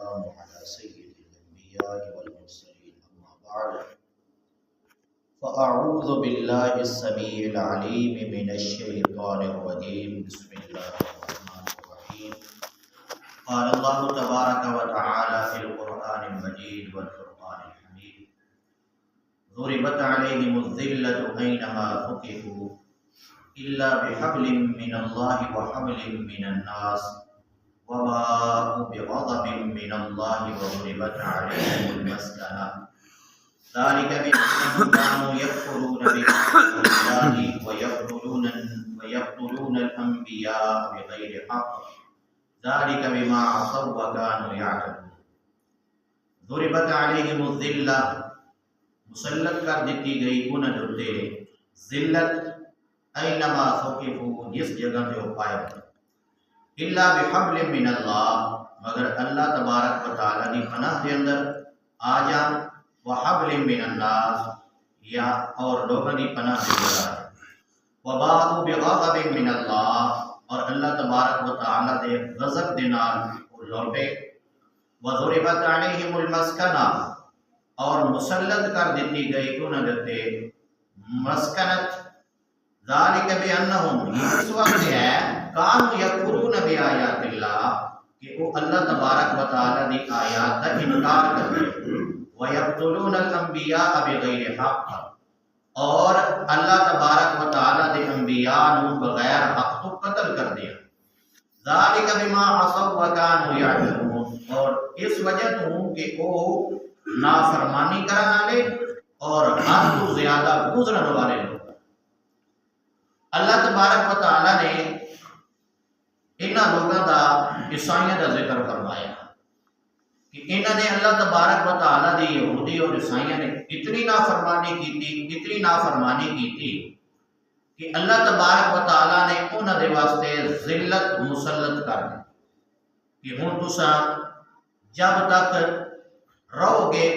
والسلام على سيد الأنبياء والمرسلين أما بعد فأعوذ بالله السميع العليم من الشيطان الرجيم بسم الله الرحمن الرحيم قال الله تبارك وتعالى في القرآن المجيد والفرقان الحميد ضربت عليهم الذلة أينما ثقفوا إلا بحبل من الله وحبل من الناس وباءوا بغضب من الله وضربت عليهم المسكنة ذلك بأنهم كانوا يكفرون بآيات الله ويقتلون الأنبياء بغير حق ذلك بما عصوا وكانوا يعتدون ضربت عليهم الذلة مسلط کر دیتی گئی ان جتے ذلت اینما ثقفوا جس جگہ پہ وہ پائے الا بحبل من اللہ مگر اللہ تبارک و تعالی کی پناہ کے اندر آ جان وحبل من الناس یا اور لوگوں کی پناہ کے اندر آ جان وباءوا بغضب من اللہ اور اللہ تبارک و تعالی دے غضب دے نال وہ لوٹے وضربت علیہم المسکنہ اور مسلط کر دیتی گئی انہوں نے مسکنت ذالک بانہم یہ اس وقت ہے کانوا یکفرون بآیات اللہ کہ وہ اللہ تبارک و تعالی دی آیات کا انکار کرتے ویقتلون الانبیاء بغیر حق اور اللہ تبارک و تعالی دے انبیاء نو بغیر حق تو قتل کر دیا ذالک بما عصوا وکانوا یعتدون اور اس وجہ تو کہ وہ نافرمانی کرنے والے اور حد تو زیادہ گزرن والے لوگ اللہ تبارک و تعالی نے انہاں لوگاں دا عیسائیاں دا ذکر فرمایا کہ انہاں نے اللہ تبارک و تعالی دی یہودی اور عیسائیاں نے اتنی نافرمانی کی تھی کہ اللہ تبارک و تعالی نے انہاں دے واسطے ذلت مسلط کر دی کہ ہن تساں جب تک رہو گے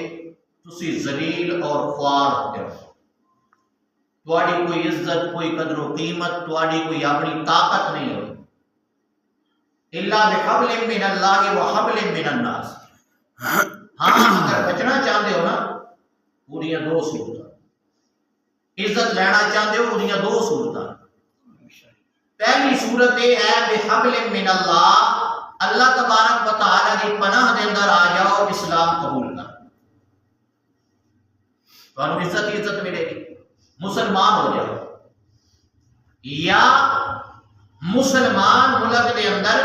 تسی ذلیل اور خوار ہوتے ہو تواڈی کوئی عزت کوئی قدر و قیمت تواڈی کوئی اپنی طاقت نہیں ہوتی الا بحبل من اللہ وحبل من الناس ہاں اگر بچنا چاہتے ہو نا پوریا دو صورت عزت لینا چاہتے ہو پوریا دو صورت پہلی صورت یہ ہے بحبل من اللہ اللہ تبارک و تعالی کی پناہ دے اندر آ جاؤ اسلام قبول کر تو عزت ملے گی مسلمان ہو جاؤ یا مسلمان ملک دے اندر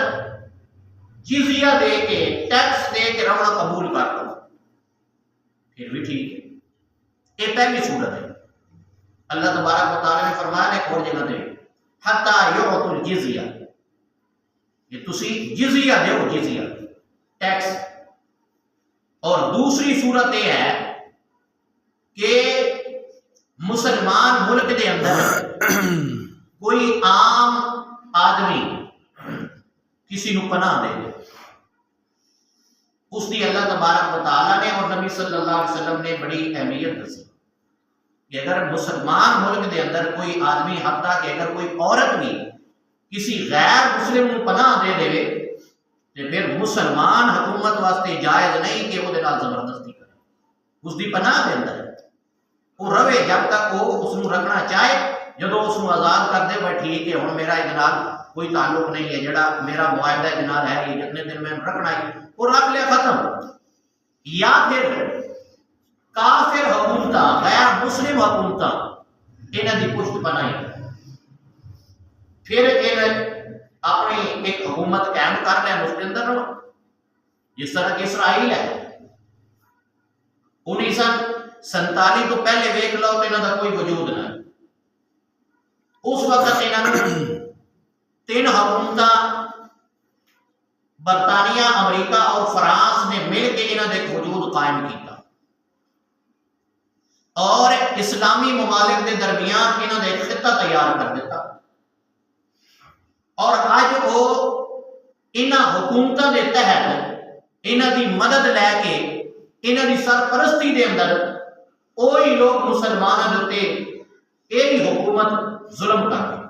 جزیہ دے کے ٹیکس دے کے رہنا قبول کر لو پھر بھی ٹھیک ہے یہ پہلی صورت ہے اللہ تبارک و تعالی نے فرمایا ہے اور جگہ دے حتی یعطوا الجزیہ کہ تسی جزیہ دیو جزیہ ٹیکس اور دوسری صورت یہ ہے کہ مسلمان ملک دے اندر کوئی عام آدمی کسی نو پناہ دے دے اس دی اللہ تبارک و تعالی نے اور نبی صلی اللہ علیہ وسلم نے بڑی اہمیت دسی کہ اگر مسلمان ملک دے اندر کوئی آدمی حتیٰ کہ اگر کوئی عورت بھی کسی غیر مسلم کو پناہ دے دے تو پھر مسلمان حکومت واسطے جائز نہیں کہ وہ زبردستی کرے اس دی پناہ دے اندر وہ رہے جب تک وہ اس کو رکھنا چاہے جب اس کو آزاد کر دے بھائی ٹھیک ہے ہوں میرا ادنال کوئی تعلق نہیں ہے جڑا میرا معاہدہ ادنال ہے یہ جتنے دن میں رکھنا ہے وہ رکھ لے ختم یا پھر کافر حکومت غیر مسلم حکومت انہاں دی پشت بنائی پھر اپنی ایک حکومت قائم کر لیں اس کے اندر رہو جس طرح کہ اسرائیل ہے 1947 تو پہلے ویکھ لو کہ انہاں دا کوئی وجود نہ اس وقت انہاں تین حکومتاں برطانیہ امریکہ اور فرانس نے مل کے انہاں دا ایک وجود قائم کیتا اور اسلامی ممالک دے درمیان انہاں دا ایک خطہ تیار کر دیتا اور آج وہ انہاں حکومتاں دے تحت انہاں دی مدد لے کے انہاں دی سرپرستی دے اندر وہی لوگ مسلمانوں دے یہی حکومت ظلم کر رہے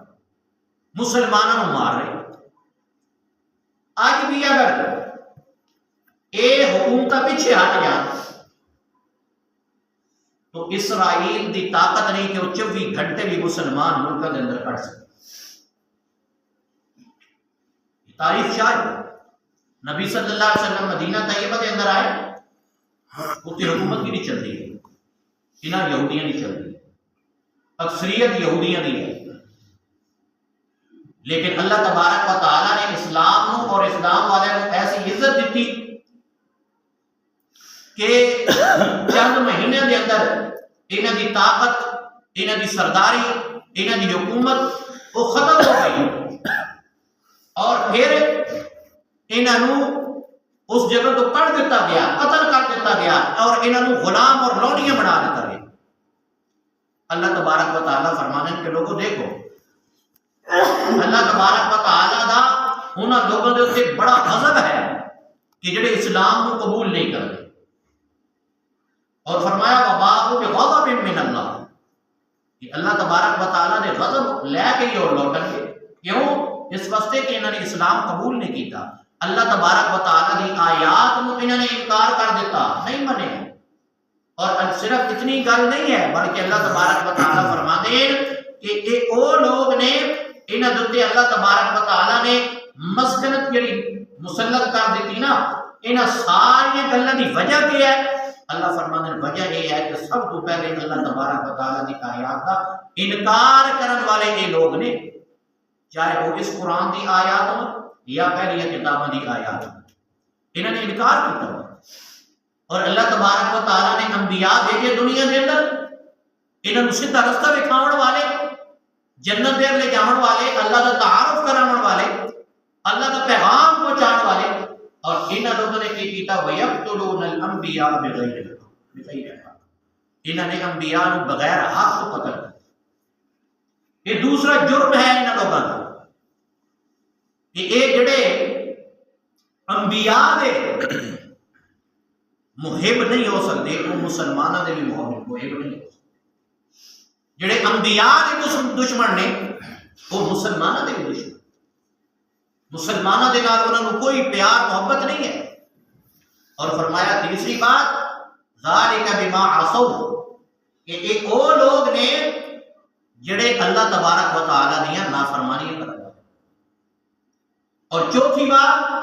مسلمانوں مار رہے آج بھی اگر یہ حکومت پیچھے ہٹ جان تو اسرائیل دی طاقت نہیں کہ وہ 24 گھنٹے بھی مسلمان ملک کے اندر کٹ سکے. تاریخ شاید نبی صلی اللہ علیہ وسلم مدینہ طیبہ کے اندر آئے، اس کی حکومت کی نہیں چل رہی ہے، انہاں یہودیاں نہیں چل رہی، اکثریت یہودیاں نہیں ہے. لیکن اللہ تبارک و تعالیٰ نے اسلام نو اور اسلام والے کو ایسی عزت دیتی کہ چند مہینے دے اندر انہاں دی طاقت، انہاں دی سرداری، انہاں دی حکومت وہ ختم ہو گئی، اور پھر انہاں نو اس جگہ تو کٹ دیتا گیا، قتل کر دیتا گیا، اور انہاں نو غلام اور لونڈیاں بنا دیتا گیا. اللہ تبارک و تعالیٰ فرمانے کے لوگوں دیکھو، اللہ تبارک و تعالیٰ دا انہاں لوگوں دے اتنے بڑا غضب ہے کہ جڑے اسلام کو قبول نہیں کرتے، اور فرمایا وَبَاءُوا بِغَضَبٍ مِّنَ اللَّهِ کہ اللہ تبارک و تعالیٰ نے غضب لے کے ہی اور لوٹن گے. کیوں؟ اس واسطے کہ انہوں نے اسلام قبول نہیں کیتا، اللہ تبارک و تعالیٰ دی آیات کو انہوں نے انکار کر دیتا، نہیں منے. اور صرف اتنی گل نہیں ہے بلکہ اللہ تبارک و تعالیٰ فرماتے ہیں کہ یہ وہ لوگ نے انہاں دے اللہ تبارک و تعالیٰ نے مسکنت جڑی مسلط کر دیتی نا، انہاں ساری گلاں دی وجہ کیا ہے؟ اللہ فرماتے ہیں وجہ یہ ہے کہ سب تو پہلے اللہ تبارک و تعالیٰ دی آیات کا انکار کرن والے یہ لوگ نے، چاہے وہ اس قرآن دی آیات ہو یا پہلی کتابوں دی آیات ہو، انہوں نے انکار کیا. اور اللہ تبارک و تعالیٰ نے انبیاء بھیجے دنیا کے اندر، انہوں نے سیدھا رستہ دکھاؤن والے، جنت دے لے جاؤن والے، اللہ کا تعارف کراؤن والے، اللہ کا پیغام پہنچاؤن والے. اور انہاں لوگوں نے کی کیتا وَيَقْتُلُونَ الْأَنْبِيَاءَ بِغَيْرِ الْحَقِّ، انہوں نے انبیاء کو بغیر حق کو قتل کیا. یہ دوسرا جرم ہے انہاں لوگوں کا کہ یہ جڑے انبیاء دے محب نہیں ہو سکتے، وہ مسلمانوں دے بھی محب نہیں ہو سکتے. جڑے انبیاء دے دشمن نے وہ مسلمانوں دے بھی دشمن، مسلمانوں دے نال انہاں نوں کوئی پیار محبت نہیں ہے. اور فرمایا تیسری بات ذالک بما عصوا کہ ایک وہ لوگ نے جڑے اللہ تبارک و تعالیٰ دیاں نافرمانیاں کرتے. اور چوتھی بات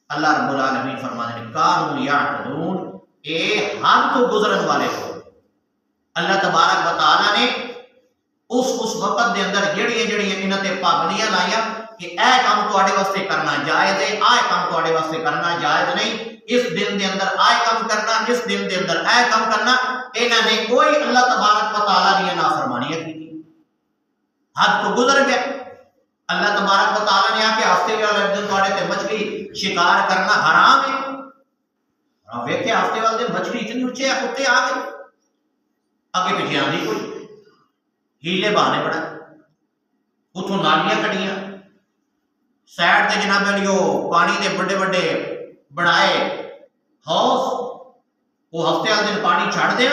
اللہ رب العالمین فرماتے ہیں کانوا یعتدون، اے حد تو گزرن والے لوگ. اللہ تبارک و تعالیٰ نے اس وقت دے اندر جڑیاں انہاں تے پابندیاں لائیاں کہ اے کام تواڈے واسطے کرنا جائز ہے، آئے کام تواڈے واسطے کرنا جائز نہیں، اس دن دے اندر آئے کام کرنا، اس دن دے اندر اے کام کرنا. انہاں نے کوئی اللہ تبارک و تعالیٰ دی نافرمانیاں کی، حد تو گزر گیا. اللہ تبارک و تعالیٰ نے آ کے ہفتے والے دن تواڈے تے مچھلی شکار کرنا حرام ہے. اور ویکھے ہفتے والے دن مچھلی اتنی اونچے کتے آ گئے، اگے پیچھے آندی کوئی، ہیلے بہانے بڑا، اتوں نالیاں کٹیاں، سائڈ تے جناب علیو پانی دے بڑے بڑے بنائے ہاؤس، وہ ہفتے والے دن پانی چھڑ دیا،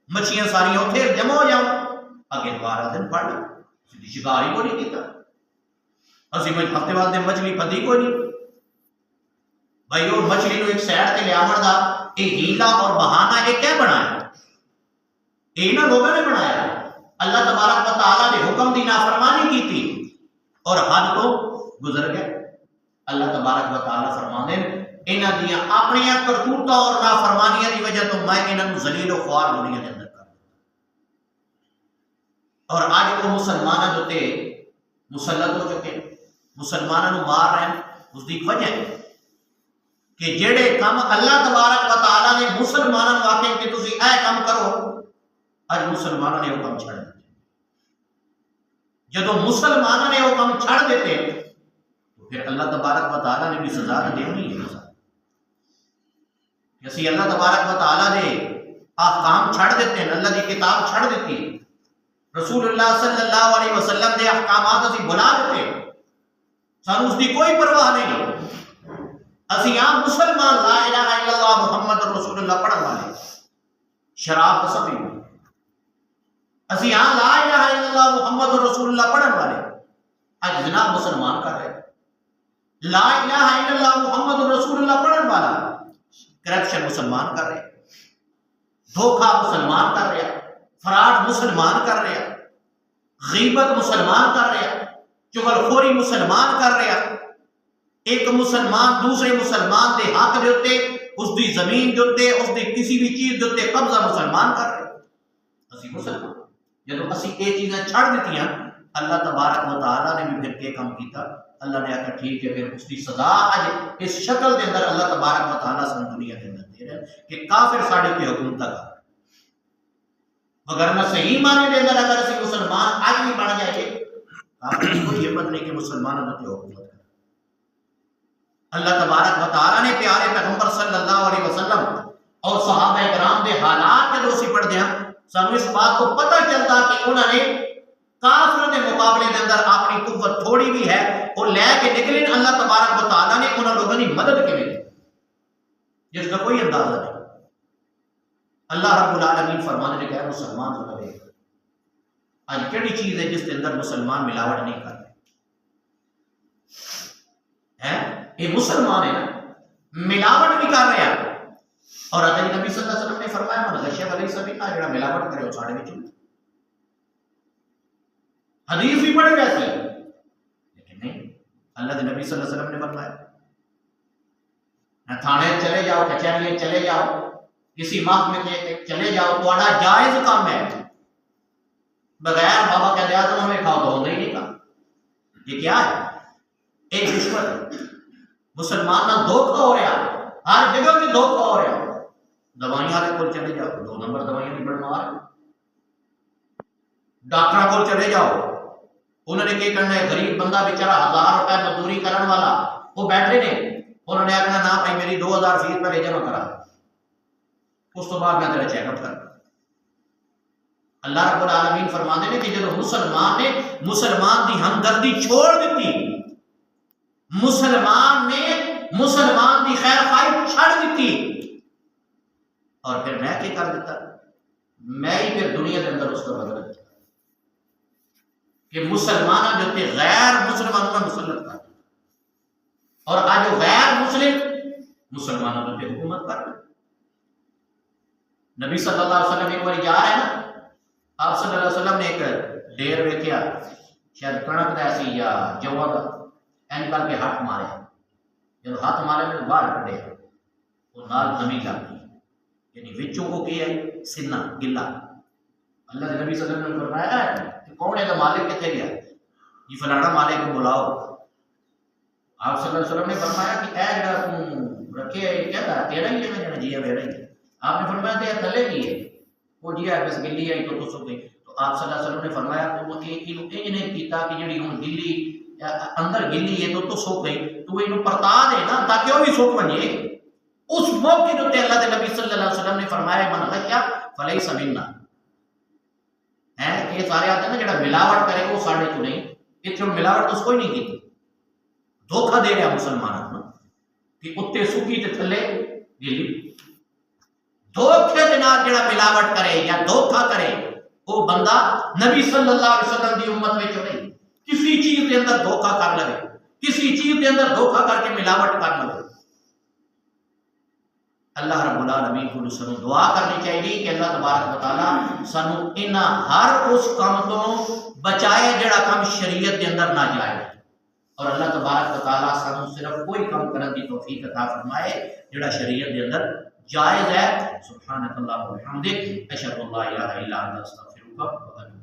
مچھلیاں ساری اتنے جمع ہو جاؤ، اگے دوبارہ دن پڑ شکار ہی کو نہیں کیتا. اسی ہفتے والے دن مچھلی پدی کوئی نہیں. بھائی وہ مچھلی نو ایک سائڈ تے لے آون دا یہ ہیلا اور بہانہ یہ کیا بنایا؟ یہ انہاں لوگوں نے بنایا. اللہ تبارک و تعالیٰ نے حکم دی نافرمانی کی تھی اور حد تو گزر گئے. اللہ تبارک و تعالیٰ فرماندے انہاں دیاں اپنی کرتوتاں اور نافرمانیاں دی وجہ تو میں انہاں نوں ذلیل و خوار دنیا دے اندر کر. اور آج وہ مسلمانوں دے تے مسلط ہو چکے، مسلمانوں نوں مار رہے ہیں. اس دی وجہ ہے کہ جڑے کام اللہ تبارک و تعالیٰ نے مسلمانوں نوں آکھے کہ تسی اے کام کرو، اج مسلمانوں نے وہ کام چھڑ دیتے. جدو مسلمانوں نے وہ کام چھڑ دیتے تو پھر اللہ تبارک و تعالیٰ نے بھی سزا دینی ہے. اسی اللہ تبارک و تعالیٰ نے احکام چھڑ دیتے ہیں، اللہ کی کتاب چھڑ دیتی ہے، رسول اللہ صلی اللہ علیہ وسلم دے احکامات اسی بھلا دیتے، سانو اس کی کوئی پرواہ نہیں. اسی عام مسلمان لا الہ الا اللہ محمد رسول اللہ پڑھن والے شراب پسند نہیں، اسی ہاں لا الہ الا اللہ محمد رسول اللہ پڑھن والے اج جناب مسلمان کر رہے لا الہ الا اللہ محمد رسول اللہ پڑھن والا کرپشن مسلمان کر رہے ہیں، دھوکہ مسلمان کر رہے ہیں، فراڈ مسلمان کر رہے ہیں، غیبت مسلمان کر رہے ہیں، چغلخوری مسلمان کر رہے ہیں، ایک مسلمان دوسرے مسلمان دے حق دے اتے، اس دی زمین دے اتے، اس دی کسی بھی چیز دے اتے قبضہ مسلمان کر رہے ہیں۔ اسی مسلمان جب اسی یہ چیزیں چھڑ دیتی ہیں، اللہ تبارک و تعالیٰ نے بھی پھر کیا کام کیتا، اللہ نے آخر ٹھیک ہے پھر اس کی سزا اج اس شکل دے اندر اللہ تبارک و تعالیٰ سن دنیا کے اندر دے رہے ہیں کہ کافر ساڑے پہ حکومت کا مگر نہ صحیح معنی دے اندر اگر اسی مسلمان آج بھی بن جائے کافر کی کوئی ہمت نہیں کہ مسلمانوں نے حکومت کر۔ اللہ تبارک و تعالیٰ نے پیارے پیغمبر صلی اللہ علیہ وسلم اور صحابہ کرام دے حالات کے دوسی پڑھ دیا سانو اس بات کو پتہ چلتا کہ انہوں نے کافر کے مقابلے کے اندر اپنی قوت تھوڑی بھی ہے اور لے کے نکلے، اللہ تبارک و تعالیٰ نے انہوں لوگوں کی مدد کی جس کا کوئی اندازہ نہیں۔ اللہ رب العالمین فرمانے لگا ہے مسلمان جو کرے آج کیڑی چیز ہے جس کے اندر مسلمان ملاوٹ نہیں کر رہے ہیں؟ یہ مسلمان ہے نا، ملاوٹ بھی کر رہے ہیں۔ اور حضرت نبی صلی اللہ علیہ وسلم نے فرمایا من غش فلیس منا، جڑا ملاوٹ کرے وہ ساڈے وچوں حدیث بھی پڑھی ویسی لیکن نہیں، اللہ کے نبی صلی اللہ علیہ وسلم نے فرمایا نہ تھانے چلے جاؤ، کچہری چلے جاؤ، کسی محکمے کے چلے جاؤ، تھوڑا جائز کام ہے، بغیر بابا کے دیا تمہیں کھاؤ تو ہوتا ہی نہیں کھا۔ یہ کیا ہے؟ ایک رشوت ہے، مسلمان دھوکہ ہو رہا، ہر جگہ سے دھوکہ ہو رہا۔ دوائیاں والے کو چلے جاؤ، 2 نمبر دوائیاں نہیں بڑھنا آ رہی، ڈاکٹر کو چلے جاؤ، انہوں نے کیا کرنا ہے، غریب بندہ بیچارہ 1000 روپے مزدوری کرنے والا وہ بیٹھے نے، انہوں نے آخنا نہ بھائی میری 2000 فیس پہلے جمع کرا، اس تو بعد میں تیرا چیک اپ کر۔ اللہ رب العالمین فرماتے ہیں کہ جب مسلمان نے مسلمان دی ہمدردی چھوڑ دیتی، مسلمان نے مسلمان دی خیر خواہی چھڑ دیتی، اور پھر میں کیا کر دیتا، میں ہی پھر دنیا کے اندر اس کا بدل دیتا کہ مسلمان جو تھے غیر مسلمانوں میں مسلط کر، اور آج غیر مسلم مسلمانوں پہ حکومت کر۔ نبی صلی اللہ علیہ وسلم ایک بار جا رہے ہیں نا، آپ صلی اللہ علیہ وسلم نے ایک ڈیر ویکیا، شاید کنک دا سی یا جوا دا، این کر کے ہاتھ مارے، جب ہاتھ مارے میں باہر کھڑے وہ نال نمی لگ گئی، یعنی وچوں کو کیا ہے سنہ گلا۔ اللہ کے نبی صلی اللہ علیہ وسلم نے فرمایا کہ کون ہے مالک کتنے گیا، یہ فلانا مالک کو بلاؤ۔ آپ صلی اللہ علیہ وسلم نے فرمایا کہ اے جڑا رکھے ہے کیا تھا تیرا ہی ہے نا، جی میرا ہی ہے۔ آپ نے فرمایا تھا تھلے کی ہے، وہ جی ہے بس گلی آئی تو سو گئی۔ تو آپ صلی اللہ علیہ وسلم نے فرمایا وہ یہ نہیں کیتا کہ جڑی ہوں گلی اندر گلی ہے تو سو گئی، تو یہ پرتا دے نا تاکہ وہ بھی سوکھ بنجے۔ اس موقع کے اللہ کے نبی صلی اللہ علیہ وسلم نے فرمایا من غش فلیس منا، ہے کہ یہ سارے آتے ہیں نا جڑا ملاوٹ کرے وہ ساڑھے تو نہیں، اتنے ملاوٹ تو اس کو ہی نہیں کی، دھوکہ دے رہا مسلمانوں کہ اتنے سکی تے تھلے گلی۔ دھوکے دے نال جڑا ملاوٹ کرے یا دھوکہ کرے وہ بندہ نبی صلی اللہ علیہ وسلم دی امت وچ نہیں، کسی چیز کے اندر دھوکہ کر لے، کسی چیز کے اندر دھوکہ کر کے ملاوٹ کر لے۔ اللہ رب العالمین کو سنو دعا کرنی چاہیے کہ اللہ تبارک و تعالی سانو ان ہر اس کام تو بچائے جڑا کام شریعت کے اندر نہ جائے، اور اللہ تبارک و تعالی سانو صرف کوئی کام کرنے کی توفیق عطا فرمائے جڑا شریعت کے اندر جائز ہے۔ سبحانک اللہم و بحمدک، اشہد ان لا الہ الا انت، استغفرک و اتوب الیک۔